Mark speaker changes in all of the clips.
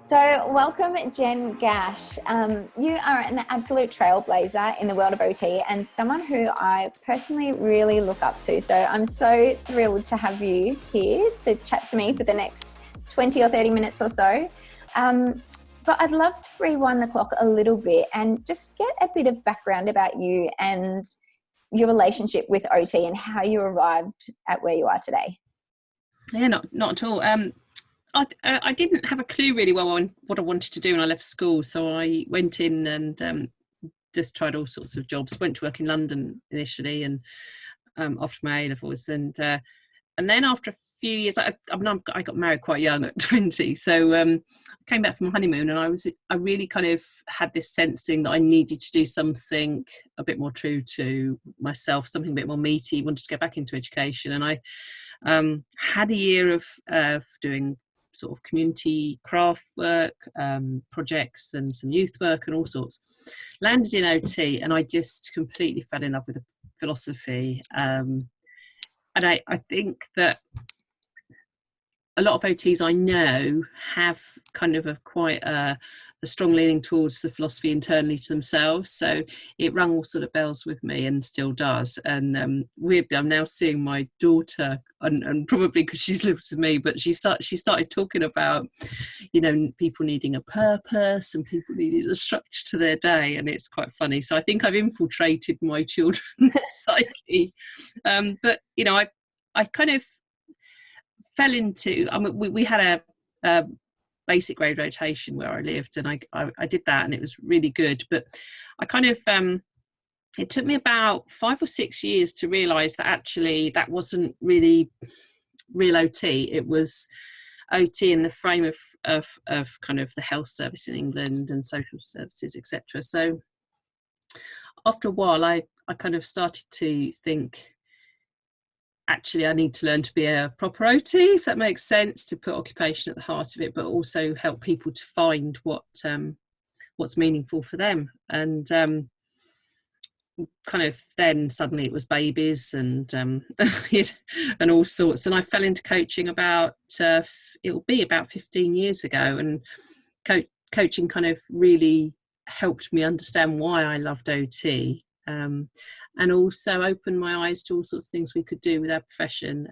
Speaker 1: So welcome, Jen Gash. You are an absolute trailblazer in the world of OT and someone who I personally really look up to. So I'm so thrilled to have you here to chat to me for the next 20 or 30 minutes or so. But I'd love to rewind the clock a little bit and just get a bit of background about you and your relationship with OT and how you arrived at where you are today.
Speaker 2: Yeah, not at all. I didn't have a clue really well on what I wanted to do when I left school, so I went in and just tried all sorts of jobs. Went to work in London initially, and after my A-levels, and then after a few years, I got married quite young at 20. So I came back from my honeymoon, and I really kind of had this sensing that I needed to do something a bit more true to myself, something a bit more meaty. Wanted to go back into education, and I had a year of doing sort of community craft work, projects and some youth work and all sorts. Landed in OT and I just completely fell in love with the philosophy. And I think that a lot of OTs I know have kind of quite a strong leaning towards the philosophy internally to themselves. So it rang all sort of bells with me and still does. And weirdly, I'm now seeing my daughter, and probably because she's lived with me, but she started talking about, people needing a purpose and people needing a structure to their day. And it's quite funny. So I think I've infiltrated my children's psyche. But, I kind of fell into, we had a basic grade rotation where I lived, and I did that and it was really good. But I kind of, it took me about 5 or 6 years to realise that actually that wasn't really real OT. It was OT in the frame of kind of the health service in England and social services, etc. So after a while, I kind of started to think, actually, I need to learn to be a proper OT, if that makes sense, to put occupation at the heart of it, but also help people to find what's meaningful for them. And kind of then suddenly it was babies and and all sorts. And I fell into coaching about it'll be about 15 years ago, and coaching kind of really helped me understand why I loved OT. And also opened my eyes to all sorts of things we could do with our profession,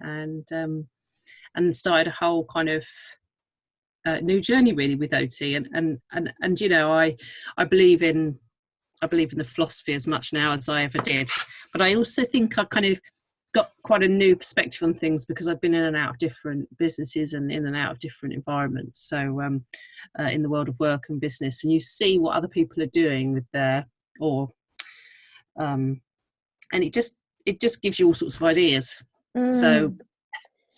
Speaker 2: and started a whole kind of new journey really with OT. And I believe in the philosophy as much now as I ever did, but I also think I kind of got quite a new perspective on things because I've been in and out of different businesses and in and out of different environments. So in the world of work and business, and you see what other people are doing with their and it just gives you all sorts of ideas. So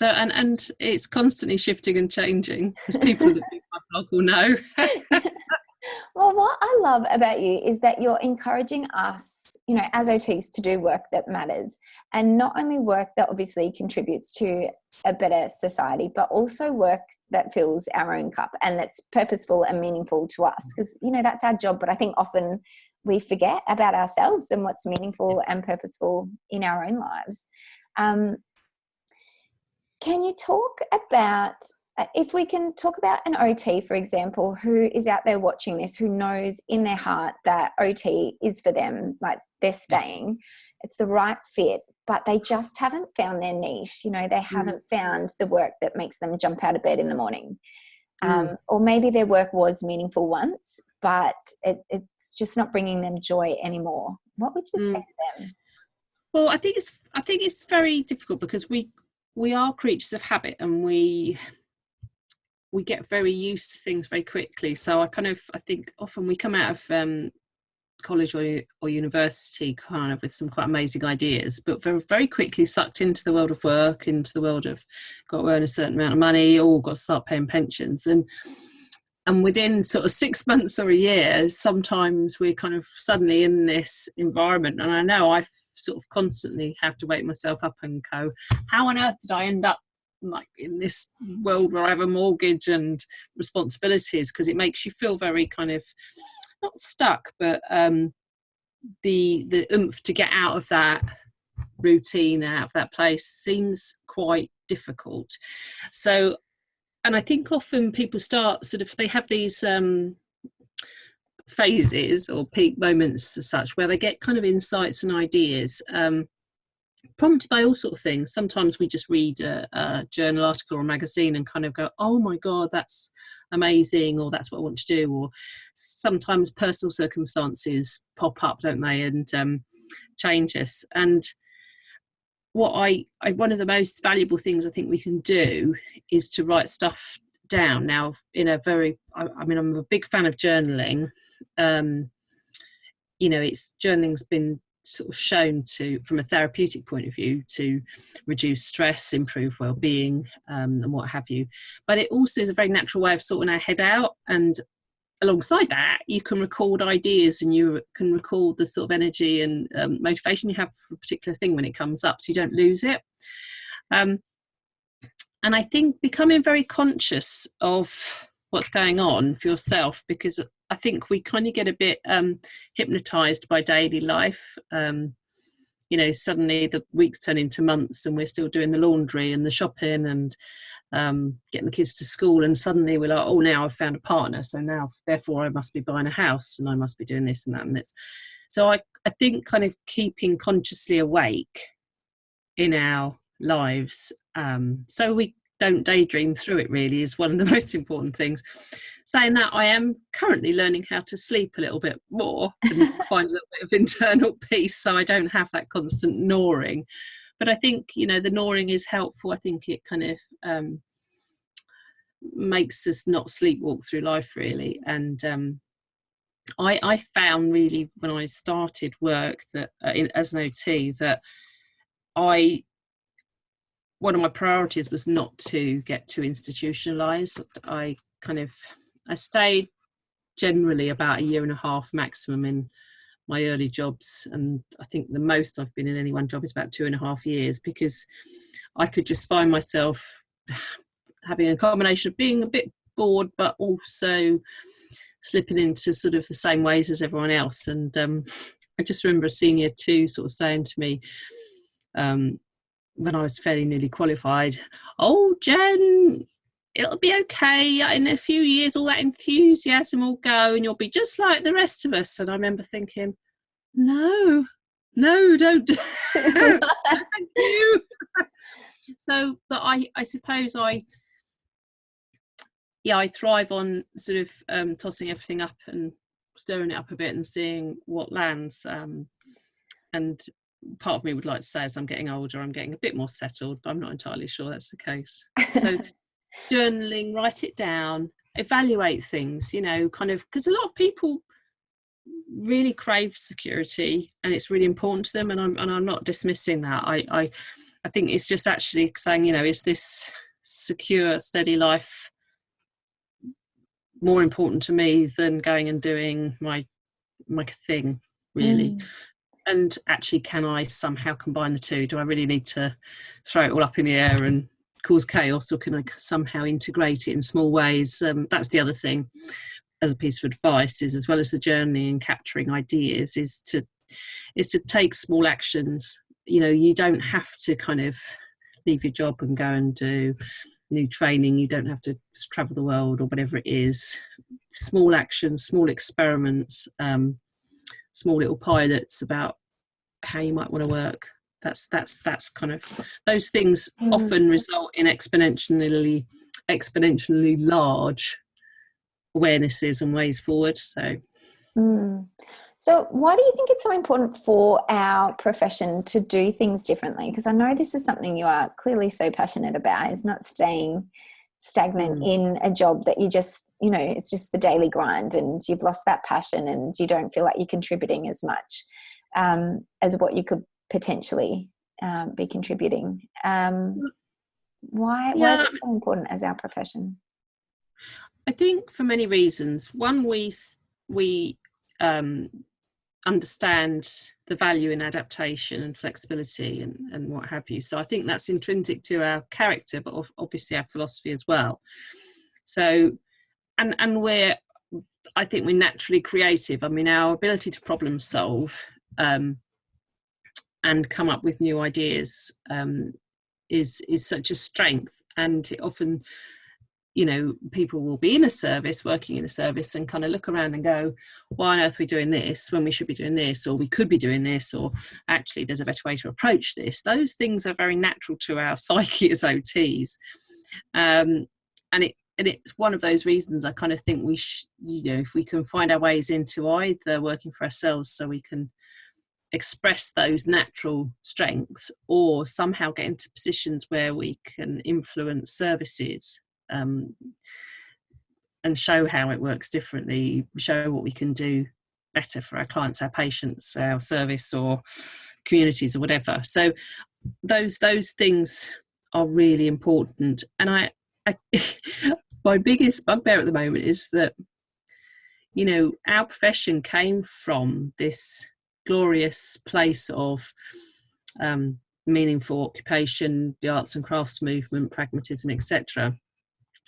Speaker 2: and it's constantly shifting and changing, because people that do my blog will know.
Speaker 1: Well, what I love about you is that you're encouraging us, as OTs, to do work that matters, and not only work that obviously contributes to a better society, but also work that fills our own cup and that's purposeful and meaningful to us, because that's our job. But I think often we forget about ourselves and what's meaningful and purposeful in our own lives. Can you talk about, if we can talk about an OT, for example, who is out there watching this, who knows in their heart that OT is for them, like they're staying, it's the right fit, but they just haven't found their niche. They haven't found the work that makes them jump out of bed in the morning. Or maybe their work was meaningful once, but it's just not bringing them joy anymore. What would you say to them?
Speaker 2: Well, I think it's very difficult, because we are creatures of habit, and we get very used to things very quickly. So I think often we come out of college or university kind of with some quite amazing ideas, but very, very quickly sucked into the world of work, into the world of got to earn a certain amount of money, or got to start paying pensions. And within sort of 6 months or a year, sometimes we're kind of suddenly in this environment. And I know I sort of constantly have to wake myself up and go, how on earth did I end up like in this world where I have a mortgage and responsibilities? Because it makes you feel very kind of not stuck, but the oomph to get out of that routine, out of that place, seems quite difficult. So and I think often people start sort of, they have these phases or peak moments as such, where they get kind of insights and ideas, prompted by all sort of things. Sometimes we just read a journal article or a magazine and kind of go, oh my God, that's amazing, or that's what I want to do. Or sometimes personal circumstances pop up, don't they, and change us. And what I one of the most valuable things I think we can do is to write stuff down. Now, in a very, I mean, I'm a big fan of journaling. It's journaling's been sort of shown to, from a therapeutic point of view, to reduce stress, improve well-being, and what have you. But it also is a very natural way of sorting our head out. And alongside that, you can record ideas, and you can record the sort of energy and motivation you have for a particular thing when it comes up, so you don't lose it. And I think becoming very conscious of what's going on for yourself, because I think we kind of get a bit hypnotized by daily life. Suddenly the weeks turn into months and we're still doing the laundry and the shopping and getting the kids to school, and suddenly we're like, oh, now I've found a partner, so now therefore I must be buying a house and I must be doing this and that and this. So I think kind of keeping consciously awake in our lives, so we don't daydream through it, really is one of the most important things. Saying that, I am currently learning how to sleep a little bit more and find a little bit of internal peace, so I don't have that constant gnawing. But I think, the gnawing is helpful. I think it kind of makes us not sleepwalk through life, really. And I found, really, when I started work that as an OT, that one of my priorities was not to get too institutionalized. I stayed generally about a year and a half maximum in my early jobs, and I think the most I've been in any one job is about 2.5 years, because I could just find myself having a combination of being a bit bored but also slipping into sort of the same ways as everyone else. And I just remember a senior too sort of saying to me, when I was fairly newly qualified, oh, Jen, it'll be okay. In a few years, all that enthusiasm will go and you'll be just like the rest of us. And I remember thinking, no, don't. Thank you. So, but I suppose I thrive on sort of tossing everything up and stirring it up a bit and seeing what lands. And part of me would like to say, as I'm getting older, I'm getting a bit more settled, but I'm not entirely sure that's the case. So journaling, write it down, evaluate things, kind of, because a lot of people really crave security and it's really important to them, and I'm not dismissing that. I think it's just actually saying, is this secure, steady life more important to me than going and doing my thing, really? And actually, can I somehow combine the two? Do I really need to throw it all up in the air and cause chaos, or can I somehow integrate it in small ways? That's the other thing, as a piece of advice, is, as well as the journey and capturing ideas, is to take small actions. You don't have to kind of leave your job and go and do new training. You don't have to travel the world or whatever it is. Small actions, small experiments, small little pilots about how you might want to work. That's kind of, those things often result in exponentially large awarenesses and ways forward.
Speaker 1: So why do you think it's so important for our profession to do things differently? Because I know this is something you are clearly so passionate about, is not staying stagnant in a job that you just, it's just the daily grind and you've lost that passion and you don't feel like you're contributing as much as what you could potentially be contributing. Why is it so important as our profession?
Speaker 2: I think for many reasons. One, we understand the value in adaptation and flexibility and what have you. So I think that's intrinsic to our character, but obviously our philosophy as well. So, and I think we're naturally creative. I mean, our ability to problem solve and come up with new ideas is such a strength, and it often, you know, people will be in a service, working in a service, and kind of look around and go, why on earth are we doing this when we should be doing this, or we could be doing this, or actually there's a better way to approach this. Those things are very natural to our psyche as OTs. And it's one of those reasons I kind of think we you know, if we can find our ways into either working for ourselves so we can express those natural strengths, or somehow get into positions where we can influence services, and show how it works differently, show what we can do better for our clients, our patients, our service or communities or whatever. So those things are really important. And I my biggest bugbear at the moment is that, you know, our profession came from this glorious place of meaningful occupation, the arts and crafts movement, pragmatism, etc.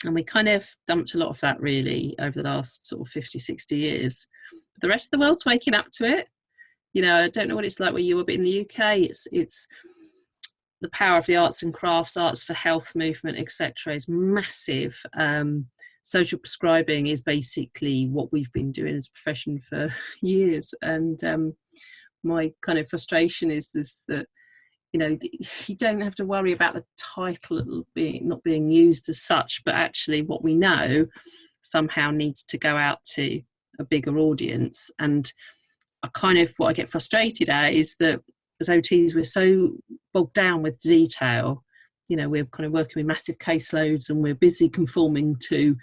Speaker 2: And we kind of dumped a lot of that really over the last sort of 50, 60 years. But the rest of the world's waking up to it. You know, I don't know what it's like where you were, but in the UK, it's the power of the arts and crafts, arts for health movement, etc. is massive. Social prescribing is basically what we've been doing as a profession for years. And my kind of frustration is this, that, you know, you don't have to worry about the title not being used as such, but actually what we know somehow needs to go out to a bigger audience. And what I get frustrated at is that as OTs, we're so bogged down with detail. You know, we're kind of working with massive caseloads and we're busy conforming to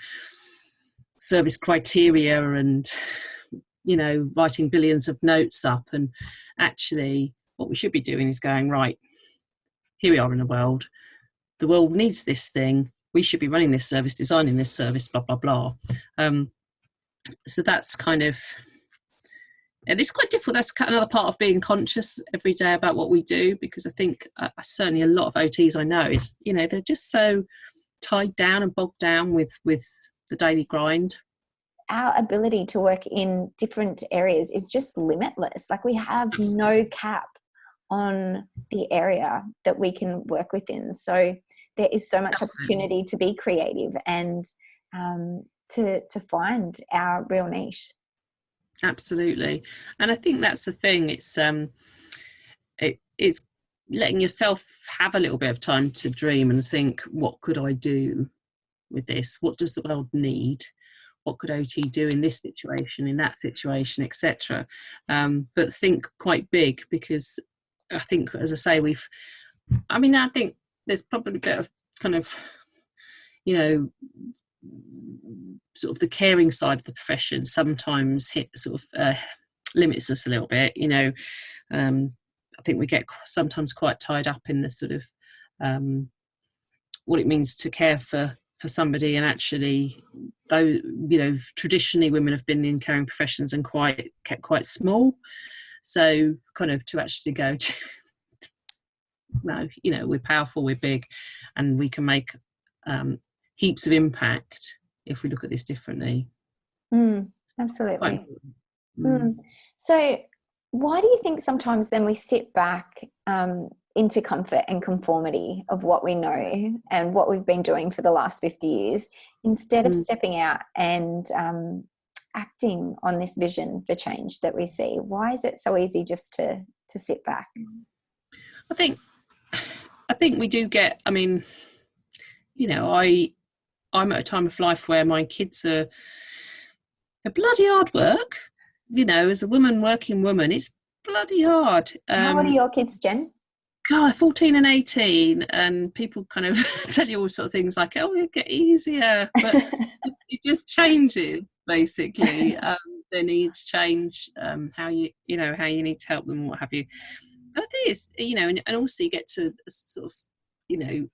Speaker 2: service criteria and, you know, writing billions of notes up. And actually what we should be doing is going, right, here we are in the world needs this thing, we should be running this service, designing this service, blah, blah, blah. So that's kind of, and it's quite difficult. That's another part of being conscious every day about what we do, because I think certainly a lot of OTs I know is, you know, they're just so tied down and bogged down with the daily grind.
Speaker 1: Our ability to work in different areas is just limitless. Like, we have
Speaker 2: Absolutely.
Speaker 1: no cap on the area that we can work within. So there is so much
Speaker 2: Absolutely.
Speaker 1: opportunity to be creative and to find our real niche.
Speaker 2: Absolutely. And I think that's the thing. It's letting yourself have a little bit of time to dream and think, what could I do with this? What does the world need? What could OT do in this situation, in that situation, etc. But think quite big, because I think, as I say, I think there's probably a bit of kind of, you know, sort of the caring side of the profession sometimes limits us a little bit. You know, I think we get sometimes quite tied up in the sort of what it means to care for somebody, and actually, though, you know, traditionally women have been in caring professions and kept quite small. So kind of to actually go to, no, you know, we're powerful, we're big, and we can make heaps of impact if we look at this differently.
Speaker 1: Absolutely. So why do you think sometimes then we sit back into comfort and conformity of what we know and what we've been doing for the last 50 years, instead of stepping out and acting on this vision for change that we see? Why is it so easy just to sit back?
Speaker 2: I think we do get, I mean, you know, I'm at a time of life where my kids are bloody hard work. You know, as a working woman, it's bloody hard.
Speaker 1: How old are your kids, Jen?
Speaker 2: God, 14 and 18, and people kind of tell you all sort of things like, oh, it'll get easier, but it just changes, basically. Their needs change, how you need to help them, what have you. But it is, you know, and also you get to sort of, you know,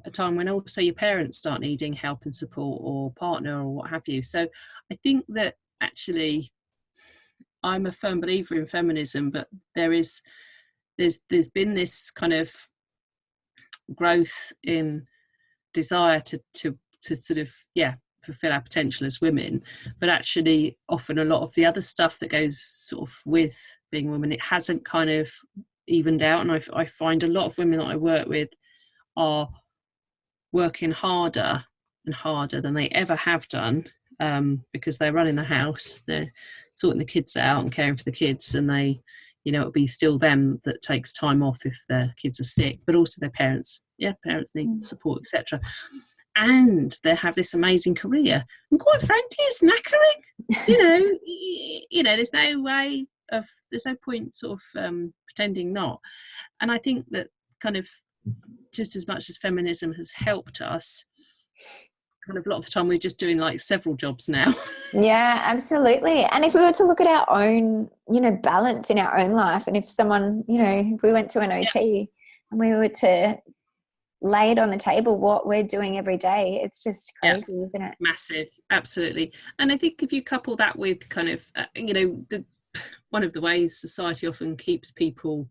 Speaker 2: a time when also your parents start needing help and support, or partner, or what have you. So I think that actually I'm a firm believer in feminism, but there's been this kind of growth in desire to sort of, yeah, fulfill our potential as women, but actually often a lot of the other stuff that goes sort of with being a woman, it hasn't kind of evened out. And I find a lot of women that I work with are working harder and harder than they ever have done, because they're running the house, they're sorting the kids out and caring for the kids, and they, it'll be still them that takes time off if their kids are sick, but also their parents. Yeah, parents need support, etc. And they have this amazing career, and quite frankly, it's knackering. There's no point sort of pretending not. And I think that kind of, just as much as feminism has helped us, kind of a lot of the time we're just doing like several jobs now.
Speaker 1: Yeah, absolutely. And if we were to look at our own, balance in our own life, and if someone, if we went to an OT and we were to lay it on the table what we're doing every day, it's just crazy, isn't it?
Speaker 2: Massive, absolutely. And I think if you couple that with kind of one of the ways society often keeps people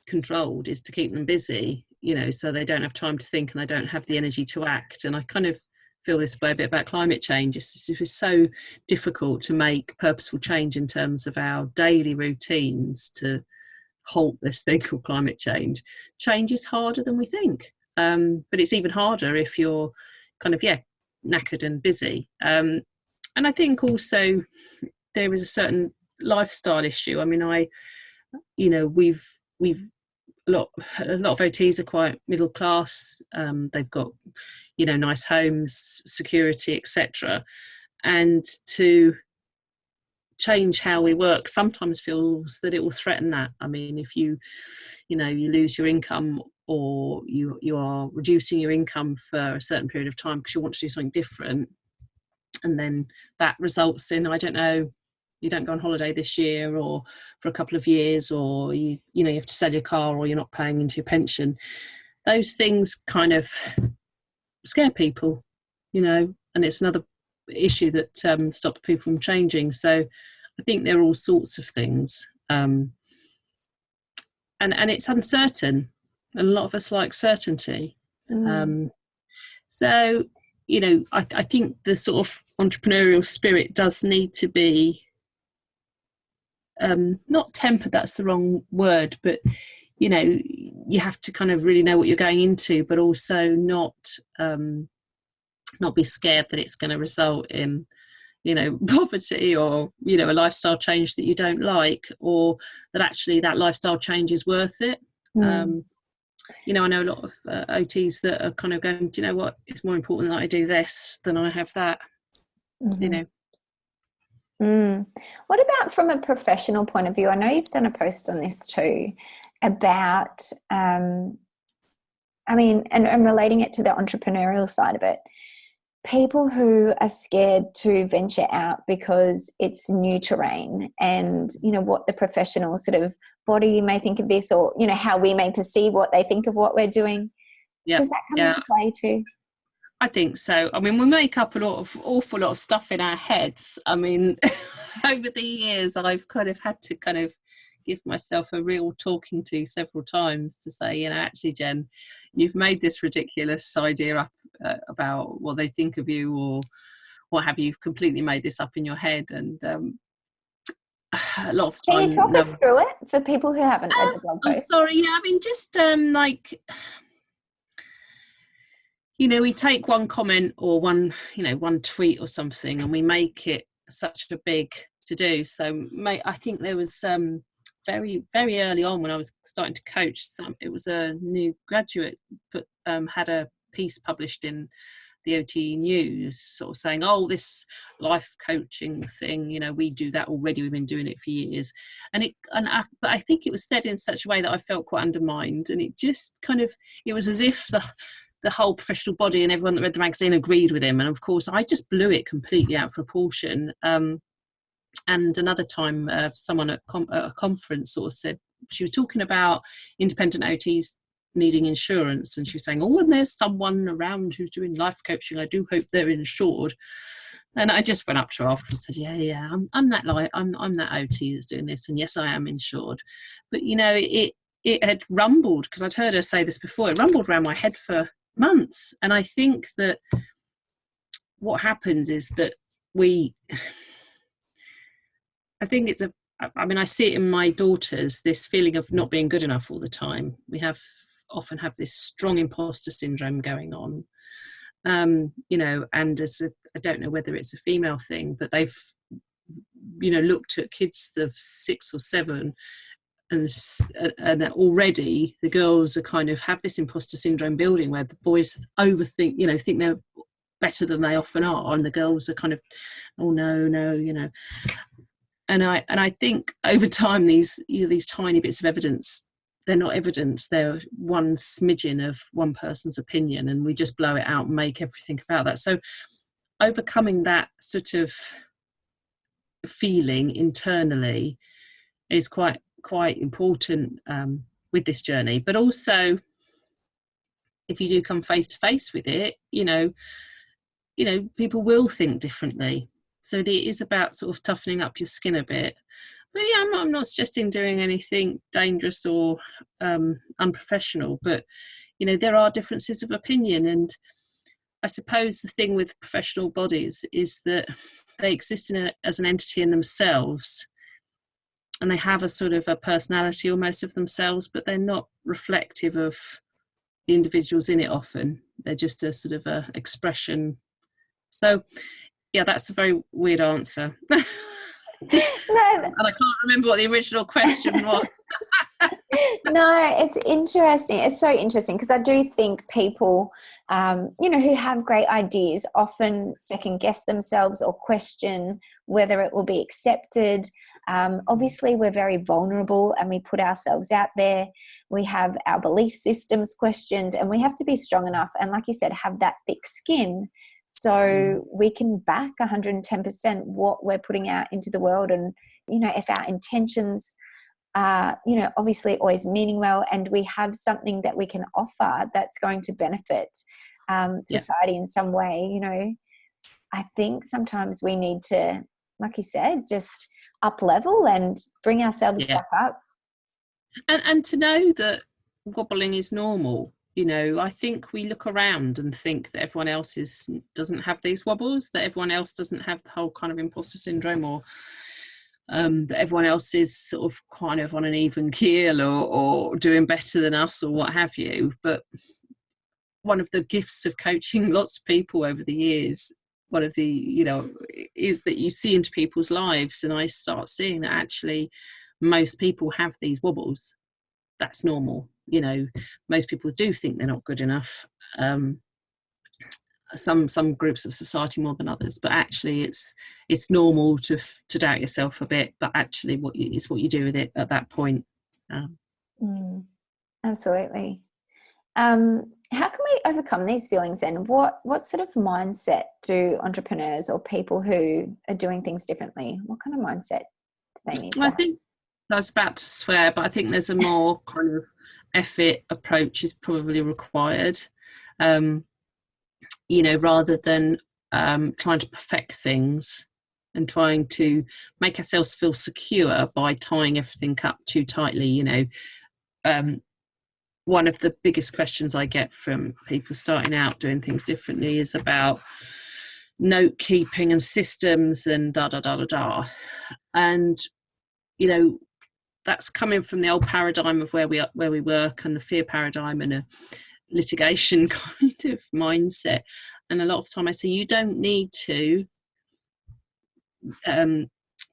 Speaker 2: controlled is to keep them busy, so they don't have time to think and they don't have the energy to act. And I kind of feel this way a bit about climate change. It's so difficult to make purposeful change in terms of our daily routines to halt this thing called climate change. Change is harder than we think, but it's even harder if you're kind of knackered and busy. And I think also there is a certain lifestyle issue. I mean, we've a lot of OTs are quite middle class. They've got nice homes, security, etc. And to change how we work sometimes feels that it will threaten that. I mean, if you lose your income, or you are reducing your income for a certain period of time because you want to do something different, and then that results in, I don't know, you don't go on holiday this year or for a couple of years, or you have to sell your car, or you're not paying into your pension. Those things kind of scare people, and it's another issue that stops people from changing. So I think there are all sorts of things, and it's uncertain, and a lot of us like certainty. So I think the sort of entrepreneurial spirit does need to be not tempered, that's the wrong word, but you have to kind of really know what you're going into, but also not be scared that it's going to result in poverty, or a lifestyle change that you don't like, or that actually that lifestyle change is worth it. I know a lot of OTs that are kind of going, do you know what, it's more important that I do this than I have that.
Speaker 1: What about from a professional point of view? I know you've done a post on this too about and relating it to the entrepreneurial side of it. People who are scared to venture out because it's new terrain, and what the professional sort of body may think of this, or how we may perceive what they think of what we're doing. Does that come into play too?
Speaker 2: I think so. I mean, we make up an awful lot of stuff in our heads. I mean, over the years, I've kind of had to kind of give myself a real talking to several times to say, actually, Jen, you've made this ridiculous idea up about what they think of you, or what have you. You've completely made this up in your head. And a lot of time.
Speaker 1: Can you talk us through it for people who haven't read the blog post?
Speaker 2: I'm sorry. Yeah, I mean, just we take one comment or one tweet or something, and we make it such a big to do. So I think there was very, very early on when I was starting to coach, it was a new graduate had a piece published in the OT News, sort of saying, this life coaching thing, we do that already, we've been doing it for years. But I think it was said in such a way that I felt quite undermined, and it just kind of, it was as if the whole professional body and everyone that read the magazine agreed with him. And of course, I just blew it completely out of proportion. And another time, someone at a conference sort of said, she was talking about independent OTs needing insurance, and she was saying, when there's someone around who's doing life coaching, I do hope they're insured. And I just went up to her after and said, I'm that OT that's doing this, and yes, I am insured. But it had rumbled, because I'd heard her say this before, it rumbled around my head for months. And I think that what happens is that I see it in my daughters, this feeling of not being good enough all the time. We often have this strong imposter syndrome going on. You know, and I don't know whether it's a female thing, but they've, you know, looked at kids of 6 or 7, and already the girls are kind of have this imposter syndrome building, where the boys overthink, you know, think they're better than they often are, and the girls are kind of, oh no, you know. And I think over time, these, you know, these tiny bits of evidence, they're not evidence, they're one smidgen of one person's opinion, and we just blow it out and make everything about that. So overcoming that sort of feeling internally is quite important with this journey. But also, if you do come face to face with it, you know, people will think differently. So it is about sort of toughening up your skin a bit. But yeah, I'm not suggesting doing anything dangerous or unprofessional, but, you know, there are differences of opinion. And I suppose the thing with professional bodies is that they exist as an entity in themselves, and they have a sort of a personality almost of themselves, but they're not reflective of the individuals in it often. They're just a sort of a expression. So yeah, that's a very weird answer.
Speaker 1: No,
Speaker 2: and I can't remember what the original question was.
Speaker 1: no, it's interesting. It's so interesting, because I do think people, you know, who have great ideas often second guess themselves or question whether it will be accepted. Obviously, we're very vulnerable and we put ourselves out there. We have our belief systems questioned, and we have to be strong enough and, like you said, have that thick skin so we can back 110% what we're putting out into the world. And, you know, if our intentions are, you know, obviously always meaning well, and we have something that we can offer that's going to benefit society in some way, you know, I think sometimes we need to, like you said, just up level and bring ourselves back up.
Speaker 2: And to know that wobbling is normal. You know, I think we look around and think that everyone else doesn't have these wobbles, that everyone else doesn't have the whole kind of imposter syndrome, or that everyone else is sort of kind of on an even keel, or doing better than us, or what have you. But one of the gifts of coaching lots of people over the years, one of the, you know, is that you see into people's lives, and I start seeing that actually most people have these wobbles. That's normal. You know, most people do think they're not good enough. Some groups of society more than others, but actually it's normal to doubt yourself a bit. But actually, it's what you do with it at that point.
Speaker 1: Absolutely. How can we overcome these feelings then? What sort of mindset do entrepreneurs or people who are doing things differently, what kind of mindset do they need to have?
Speaker 2: I think I was about to swear, but I think there's a more kind of effort approach is probably required. You know, rather than trying to perfect things and trying to make ourselves feel secure by tying everything up too tightly. You know, one of the biggest questions I get from people starting out doing things differently is about note keeping and systems and and, you know, that's coming from the old paradigm of where we work, and the fear paradigm, and a litigation kind of mindset. And a lot of the time I say, you don't need to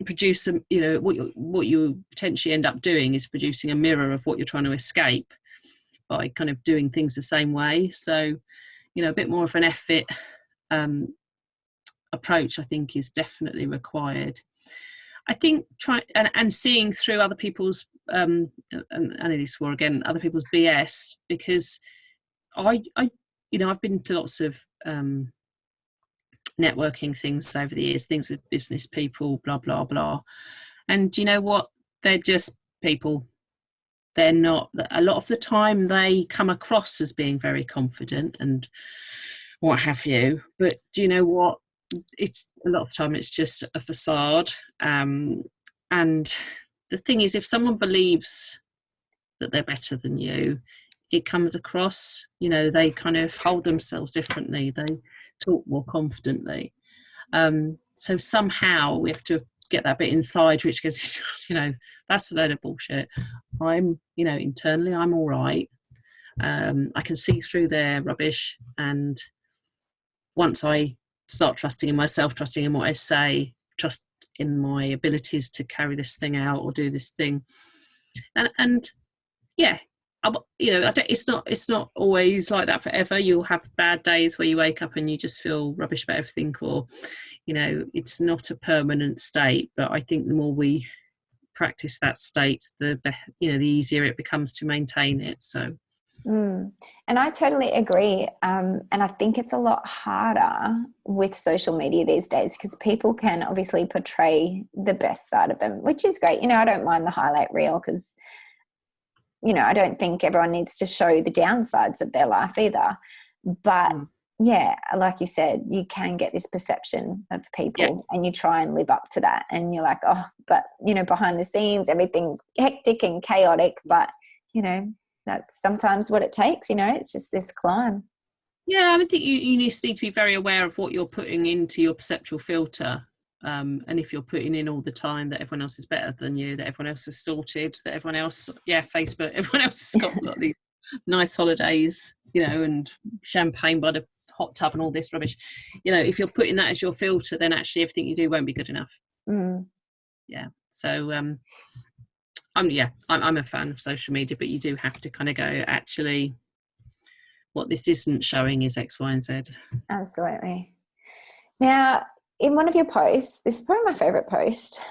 Speaker 2: produce you know, what you potentially end up doing is producing a mirror of what you're trying to escape by kind of doing things the same way. So, you know, a bit more of an effort approach, I think, is definitely required. I think and seeing through other people's and I nearly swore again, other people's BS, because I you know, I've been to lots of networking things over the years, things with business people, blah blah blah, and you know what, they're just people. They're not, a lot of the time they come across as being very confident and what have you, but do you know what, it's a lot of the time it's just a facade. And the thing is, if someone believes that they're better than you, it comes across, you know, they kind of hold themselves differently, they talk more confidently. So somehow we have to get that bit inside which goes, you know, that's a load of bullshit. I'm, you know, internally I'm all right. I can see through their rubbish, and once I start trusting in myself, trusting in what I say, trust in my abilities to carry this thing out or do this thing, and yeah, it's not always like that forever. You'll have bad days where you wake up and you just feel rubbish about everything, or it's not a permanent state. But I think the more we practice that state, the easier it becomes to maintain it. So
Speaker 1: and I totally agree, and I think it's a lot harder with social media these days because people can obviously portray the best side of them, which is great. I don't mind the highlight reel because I don't think everyone needs to show the downsides of their life either. But yeah, like you said, you can get this perception of people and you try and live up to that. And you're like, oh, but, behind the scenes, everything's hectic and chaotic. But, that's sometimes what it takes, it's just this climb.
Speaker 2: Yeah, I think you need to be very aware of what you're putting into your perceptual filter. And if you're putting in all the time that everyone else is better than you, that everyone else is sorted, that everyone else, Facebook, everyone else has got these nice holidays, and champagne by the hot tub and all this rubbish. If you're putting that as your filter, then actually everything you do won't be good enough. Yeah. So I'm a fan of social media, but you do have to kind of go, actually, what this isn't showing is X, Y, and Z.
Speaker 1: Absolutely. Now, in one of your posts, this is probably my favorite post.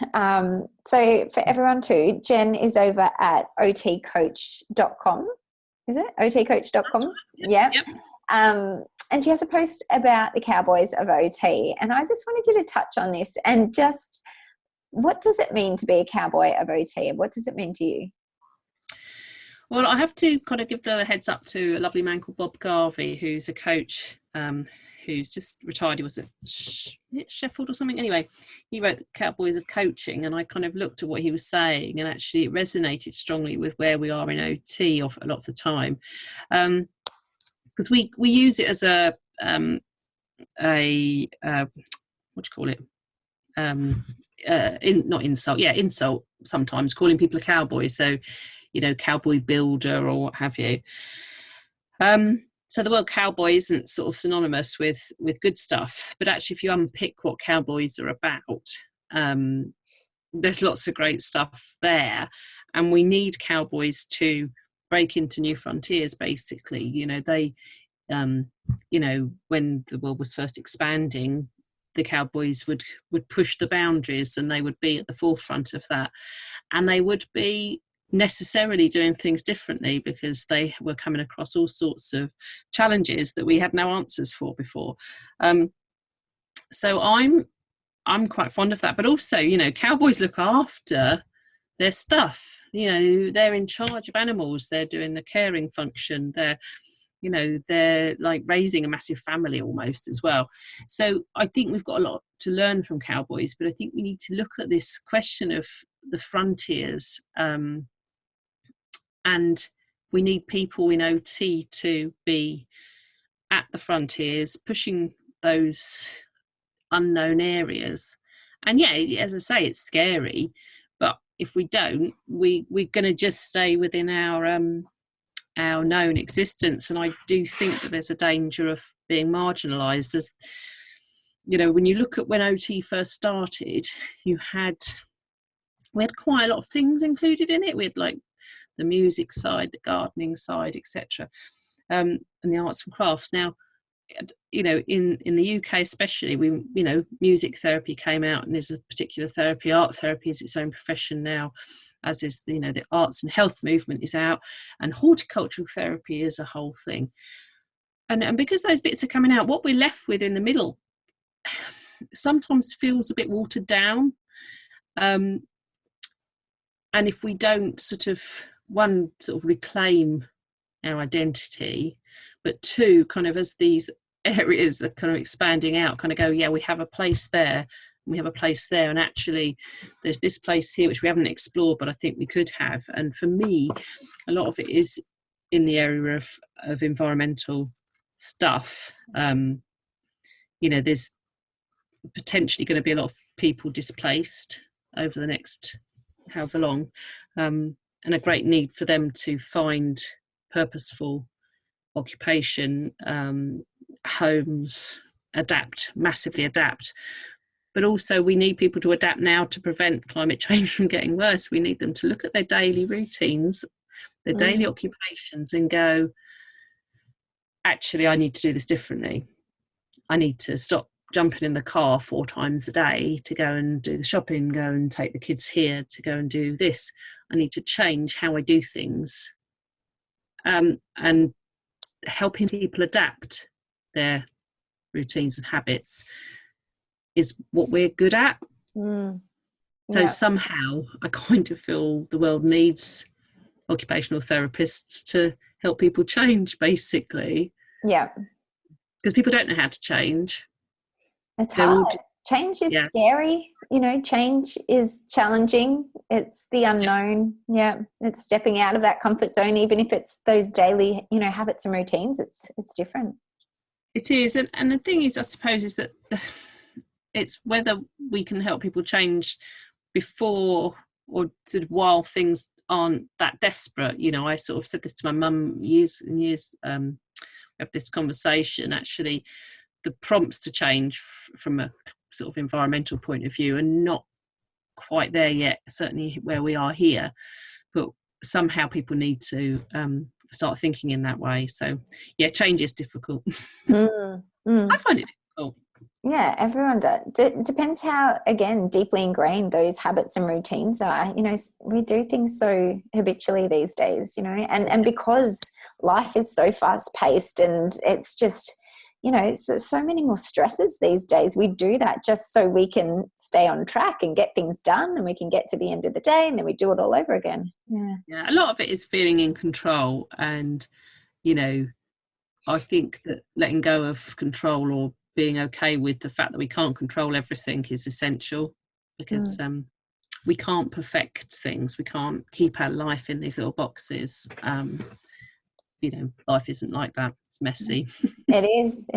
Speaker 1: So for everyone too, Jen is over at otcoach.com. Is it? otcoach.com?
Speaker 2: Right.
Speaker 1: Yeah.
Speaker 2: Yep.
Speaker 1: And she has a post about the Cowboys of OT. And I just wanted you to touch on this and just, what does it mean to be a cowboy of OT? What does it mean to you?
Speaker 2: Well, I have to kind of give the heads up to a lovely man called Bob Garvey, who's a coach who's just retired. He was at Sheffield or something. Anyway, he wrote the Cowboys of Coaching, and I kind of looked at what he was saying, and actually it resonated strongly with where we are in OT a lot of the time, because we use it as a what do you call it? Insult sometimes, calling people a cowboy. So, cowboy builder or what have you. So the word cowboy isn't sort of synonymous with good stuff, but actually if you unpick what cowboys are about, there's lots of great stuff there, and we need cowboys to break into new frontiers. Basically, they when the world was first expanding, the cowboys would push the boundaries, and they would be at the forefront of that, and they would be necessarily doing things differently because they were coming across all sorts of challenges that we had no answers for before. So I'm quite fond of that, but also, cowboys look after their stuff. They're in charge of animals. They're doing the caring function. They're like raising a massive family almost as well. So I think we've got a lot to learn from cowboys, but I think we need to look at this question of the frontiers, and we need people in OT to be at the frontiers, pushing those unknown areas. And yeah, as I say, it's scary, but if we don't, we're going to just stay within our known existence. And I do think that there's a danger of being marginalised. As when you look at when OT first started, we had quite a lot of things included in it. We had like the music side, the gardening side, etc., and the arts and crafts. Now, in the UK especially, music therapy came out and is a particular therapy. Art therapy is its own profession now, as is the arts and health movement is out, and horticultural therapy is a whole thing. And because those bits are coming out, what we're left with in the middle sometimes feels a bit watered down. And if we don't sort of reclaim our identity, but two, kind of as these areas are kind of expanding out, kind of go, yeah, we have a place there, we have a place there, and actually there's this place here which we haven't explored, but I think we could have. And for me, a lot of it is in the area of environmental stuff. There's potentially going to be a lot of people displaced over the next however long, and a great need for them to find purposeful occupation, homes, massively adapt. But also we need people to adapt now to prevent climate change from getting worse. We need them to look at their daily routines, their daily occupations, and go, actually, I need to do this differently. I need to stop jumping in the car 4 times a day to go and do the shopping, go and take the kids here, to go and do this. I need to change how I do things. And helping people adapt their routines and habits is what we're good at. So somehow I kind of feel the world needs occupational therapists to help people change, basically.
Speaker 1: Yeah.
Speaker 2: Because people don't know how to change.
Speaker 1: It's hard. Change is scary. You know, change is challenging. It's the unknown. Yeah. It's stepping out of that comfort zone, even if it's those daily, you know, habits and routines. It's different.
Speaker 2: It is. And the thing is, I suppose, is that it's whether we can help people change before or sort of while things aren't that desperate. You know, I sort of said this to my mum years and years, we have this conversation, actually, the prompts to change from a sort of environmental point of view are not quite there yet, certainly where we are here, but somehow people need to start thinking in that way. So yeah, change is difficult. I find it difficult.
Speaker 1: Yeah, everyone does. It depends how, again, deeply ingrained those habits and routines are. You know, we do things so habitually these days, you know, and because life is so fast paced and it's just, you know, so many more stresses these days. We do that just so we can stay on track and get things done, and we can get to the end of the day and then we do it all over again.
Speaker 2: Yeah, a lot of it is feeling in control, and, you know, I think that letting go of control or being okay with the fact that we can't control everything is essential, because we can't perfect things. We can't keep our life in these little boxes. You know, life isn't like that. It's messy.
Speaker 1: It is.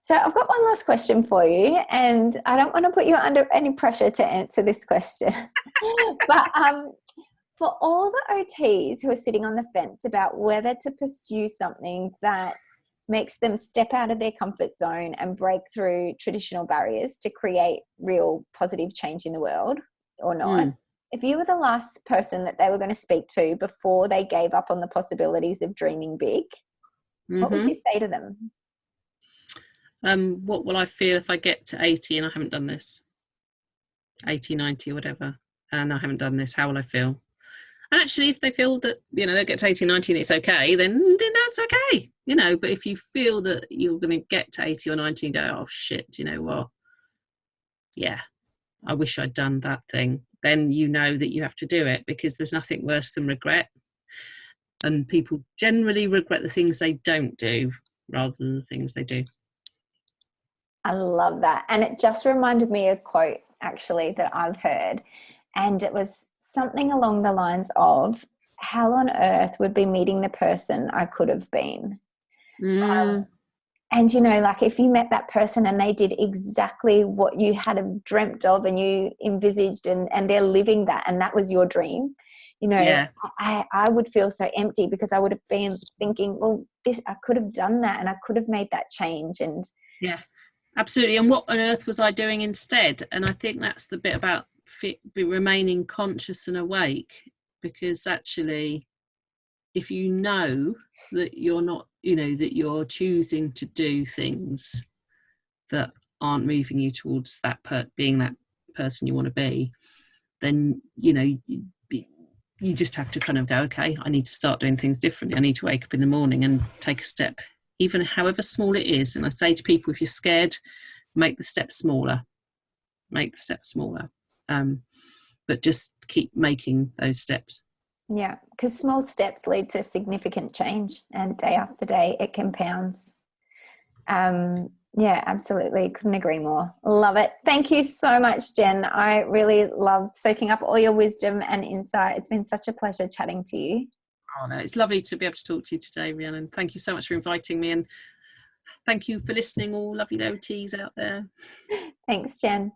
Speaker 1: So I've got one last question for you, and I don't want to put you under any pressure to answer this question. But for all the OTs who are sitting on the fence about whether to pursue something that makes them step out of their comfort zone and break through traditional barriers to create real positive change in the world or not, if you were the last person that they were going to speak to before they gave up on the possibilities of dreaming big, what would you say to them?
Speaker 2: What will I feel if I get to 80 and I haven't done this? 80, 90, whatever, and I haven't done this, how will I feel? And actually, if they feel that, you know, they get to 80, 90 and it's okay, then that's okay, you know. But if you feel that you're going to get to 80 or 90 and go, oh shit, you know what? Yeah, I wish I'd done that thing. Then you know that you have to do it, because there's nothing worse than regret. And people generally regret the things they don't do rather than the things they do.
Speaker 1: I love that. And it just reminded me of a quote, actually, that I've heard. And it was something along the lines of, hell on earth would be meeting the person I could have been. And, you know, like if you met that person and they did exactly what you had dreamt of and you envisaged, and they're living that, and that was your dream, you know, I would feel so empty, because I would have been thinking, well, I could have done that and I could have made that change. And
Speaker 2: yeah, absolutely. And what on earth was I doing instead? And I think that's the bit about remaining conscious and awake, because actually, if you know that you're not, you know, that you're choosing to do things that aren't moving you towards that being that person you want to be, then, you know, you just have to kind of go, okay, I need to start doing things differently. I need to wake up in the morning and take a step, even however small it is. And I say to people, if you're scared, make the step smaller. But just keep making those steps.
Speaker 1: Yeah, because small steps lead to significant change, and day after day it compounds. Yeah, absolutely. Couldn't agree more. Love it. Thank you so much, Jen. I really loved soaking up all your wisdom and insight. It's been such a pleasure chatting to you.
Speaker 2: Oh, no, it's lovely to be able to talk to you today, Rhiannon. Thank you so much for inviting me, and thank you for listening, all lovely OTs out there.
Speaker 1: Thanks, Jen.